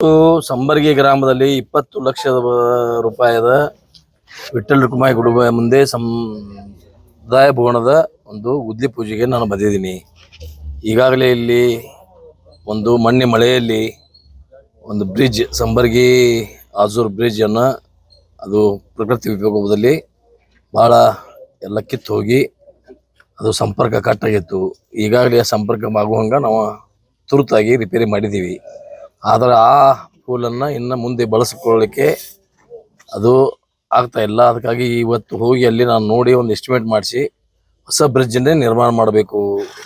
ಇವತ್ತು ಸಂಬರ್ಗಿ ಗ್ರಾಮದಲ್ಲಿ 20 ಲಕ್ಷ ರೂಪಾಯಿದ ವಿಠ್ಠಲ ರುಕ್ಮಾಯಿ ಗುಡಿ ಮುಂದೆ ಸಮುದಾಯ ಭವನದ ಒಂದು ಉದ್ಲಿ ಪೂಜೆಗೆ ನಾನು ಬಂದಿದ್ದೀನಿ. ಈಗಾಗಲೇ ಇಲ್ಲಿ ಒಂದು ಮೊನ್ನೆ ಮಳೆಯಲ್ಲಿ ಒಂದು ಬ್ರಿಡ್ಜ್ ಸಂಬರ್ಗಿ ಆಜೂರ್ ಬ್ರಿಡ್ಜ್ ಅನ್ನು ಅದು ಪ್ರಕೃತಿ ವಿಕೋಪದಲ್ಲಿ ಭಾಳ ಎಲ್ಲ ಕಿತ್ತು ಹೋಗಿ ಅದು ಸಂಪರ್ಕ ಕಟ್ಟಾಗಿತ್ತು. ಈಗಾಗಲೇ ಸಂಪರ್ಕ ಆಗುವಂಗೆ ನಾವು ತುರ್ತಾಗಿ ರಿಪೇರಿ ಮಾಡಿದ್ದೀವಿ. ಆದರೆ ಆ ಪೂಲನ್ನು ಇನ್ನು ಮುಂದೆ ಬಳಸಿಕೊಳ್ಳಲಿಕ್ಕೆ ಅದು ಆಗ್ತಾ ಇಲ್ಲ. ಅದಕ್ಕಾಗಿ ಇವತ್ತು ಹೋಗಿ ಅಲ್ಲಿ ನಾನು ನೋಡಿ ಒಂದು ಎಸ್ಟಿಮೇಟ್ ಮಾಡಿಸಿ ಹೊಸ ಬ್ರಿಡ್ಜನ್ನೇ ನಿರ್ಮಾಣ ಮಾಡಬೇಕು,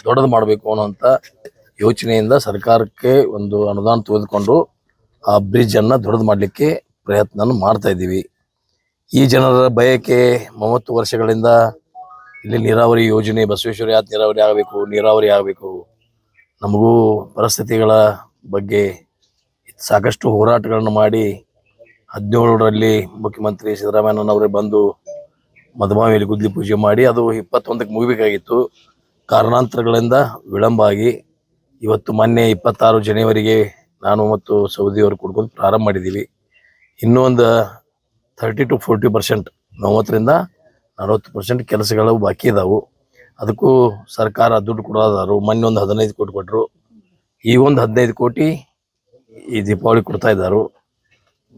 ದೊಡ್ಡದು ಮಾಡಬೇಕು ಅನ್ನೋಂಥ ಯೋಚನೆಯಿಂದ ಸರ್ಕಾರಕ್ಕೆ ಒಂದು ಅನುದಾನ ತೆಗೆದುಕೊಂಡು ಆ ಬ್ರಿಡ್ಜನ್ನು ದೊಡ್ಡದು ಮಾಡಲಿಕ್ಕೆ ಪ್ರಯತ್ನ ಮಾಡ್ತಾ ಇದ್ದೀವಿ. ಈ ಜನರ ಬಯಕೆ 30 ವರ್ಷಗಳಿಂದ ಇಲ್ಲಿ ನೀರಾವರಿ ಯೋಜನೆ, ಬಸವೇಶ್ವರ ಯಾತ್ ನೀರಾವರಿ ಆಗಬೇಕು. ನಮಗೂ ಪರಿಸ್ಥಿತಿಗಳ ಬಗ್ಗೆ ಸಾಕಷ್ಟು ಹೋರಾಟಗಳನ್ನು ಮಾಡಿ 17ರಲ್ಲಿ ಮುಖ್ಯಮಂತ್ರಿ ಸಿದ್ದರಾಮಯ್ಯನವರೇ ಬಂದು ಮಧುಮಾವಿಯಲ್ಲಿ ಗುದ್ಲಿ ಪೂಜೆ ಮಾಡಿ ಅದು 21ಕ್ಕೆ ಮುಗಿಬೇಕಾಗಿತ್ತು. ಕಾರಣಾಂತರಗಳಿಂದ ವಿಳಂಬ ಆಗಿ ಇವತ್ತು ಮೊನ್ನೆ 26 ಜನವರಿಗೆ ನಾನು ಮತ್ತು ಸೌದಿಯವರು ಕುಡ್ಕೊಂಡು ಪ್ರಾರಂಭ ಮಾಡಿದ್ದೀವಿ. ಇನ್ನೂ ಒಂದು 30 to 40%, 30ರಿಂದ 40% ಕೆಲಸಗಳು ಬಾಕಿ ಇದಾವೆ. ಅದಕ್ಕೂ ಸರ್ಕಾರ ದುಡ್ಡು ಕೊಡೋದಾರು. ಮೊನ್ನೆ ಒಂದು 15 ಕೋಟಿ ಕೊಟ್ಟರು, ಈಗ ಒಂದು 15 ಕೋಟಿ ಈ ದೀಪಾವಳಿ ಕೊಡ್ತಾ ಇದ್ದಾರೆ.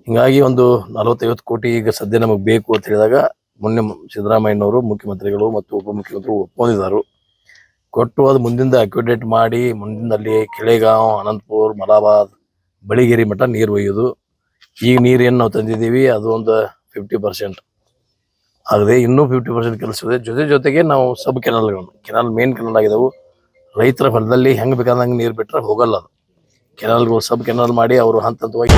ಹೀಗಾಗಿ ಒಂದು 40-50 ಕೋಟಿ ಈಗ ಸದ್ಯ ನಮಗೆ ಬೇಕು ಅಂತ ಹೇಳಿದಾಗ ಮೊನ್ನೆ ಸಿದ್ದರಾಮಯ್ಯನವರು ಮುಖ್ಯಮಂತ್ರಿಗಳು ಮತ್ತು ಉಪಮುಖ್ಯಮಂತ್ರಿಗಳು ಒಪ್ಕೊಂಡಿದ್ದಾರೆ. ಕೊಟ್ಟು ಅದು ಮುಂದಿಂದ ಅಕ್ಯುಡೇಟ್ ಮಾಡಿ ಮುಂದಿನ ಅಲ್ಲಿ ಕೆಳೆಗಾಂವ್, ಅನಂತಪುರ, ಮಲಾಬಾದ್, ಬಳಿಗೇರಿ ಮಠ ನೀರು ಒಯ್ಯೋದು. ಈಗ ನೀರೇನು ನಾವು ತಂದಿದ್ದೀವಿ ಅದು ಒಂದು 50% ಆಗದೆ, ಇನ್ನೂ 50% ಕೆಲಸ ಇದೆ. ಜೊತೆಗೆ ನಾವು ಸಬ್ ಕೆನಾಲ್ ಮೇನ್ ಕೆನಾಲ್ ಆಗಿದಾವೆ. ರೈತರ ಹೊಲದಲ್ಲಿ ಹೆಂಗೆ ಬೇಕಾದಂಗೆ ನೀರು ಬಿಟ್ಟರೆ ಹೋಗಲ್ಲ. ಅದು ಕೆನಾಲ್ಗಳು ಸಬ್ ಕೆನಾಲ್ ಮಾಡಿ ಅವರು ಹಂತವಾಗಿ